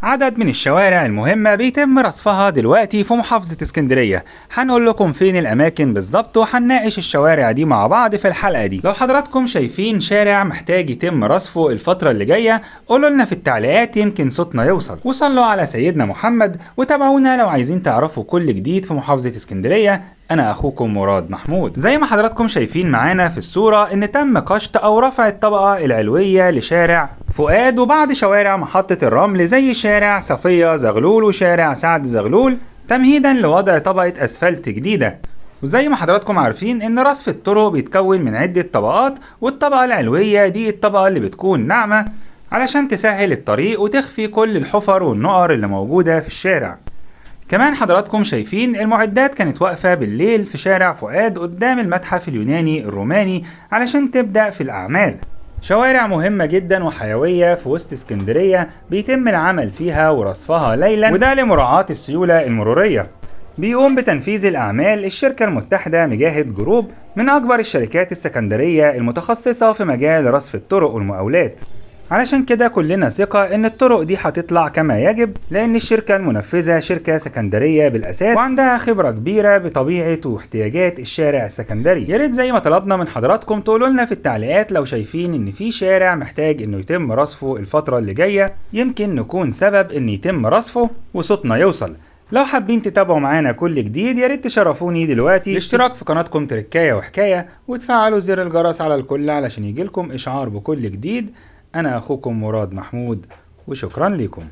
عدد من الشوارع المهمة بيتم رصفها دلوقتي في محافظة اسكندرية. هنقول لكم فين الأماكن بالظبط وهنناقش الشوارع دي مع بعض في الحلقة دي. لو حضراتكم شايفين شارع محتاج يتم رصفه الفترة اللي جاية قولوا لنا في التعليقات يمكن صوتنا يوصل. وصلوا على سيدنا محمد وتابعونا لو عايزين تعرفوا كل جديد في محافظة اسكندرية. أنا أخوكم مراد محمود. زي ما حضراتكم شايفين معانا في الصورة إن تم قشط أو رفع الطبقة العلوية لشارع فؤاد وبعض شوارع محطة الرمل زي شارع صفية زغلول وشارع سعد زغلول تمهيدا لوضع طبقة أسفلت جديدة. وزي ما حضراتكم عارفين إن رصف الطرق بيتكون من عدة طبقات، والطبقة العلوية دي الطبقة اللي بتكون ناعمة علشان تسهل الطريق وتخفي كل الحفر والنقر اللي موجودة في الشارع. كمان حضراتكم شايفين المعدات كانت واقفة بالليل في شارع فؤاد قدام المتحف اليوناني الروماني علشان تبدأ في الأعمال. شوارع مهمة جدا وحيوية في وسط اسكندرية بيتم العمل فيها ورصفها ليلا، وده لمراعاة السيولة المرورية. بيقوم بتنفيذ الأعمال الشركة المتحدة مجاهد جروب، من أكبر الشركات السكندرية المتخصصة في مجال رصف الطرق والمقاولات. علشان كده كلنا ثقة ان الطرق دي هتطلع كما يجب، لان الشركة المنفذة شركة سكندرية بالاساس وعندها خبرة كبيرة بطبيعة واحتياجات الشارع السكندري. يا ريت زي ما طلبنا من حضراتكم تقولوا لنا في التعليقات لو شايفين ان في شارع محتاج انه يتم رصفه الفترة اللي جاية، يمكن نكون سبب ان يتم رصفه وصوتنا يوصل. لو حابين تتابعوا معانا كل جديد يا ريت تشرفوني دلوقتي الاشتراك في قناتكم تركاية وحكاية وتفعلوا زر الجرس على الكل علشان يجيلكم اشعار بكل جديد. أنا أخوكم مراد محمود وشكرا لكم.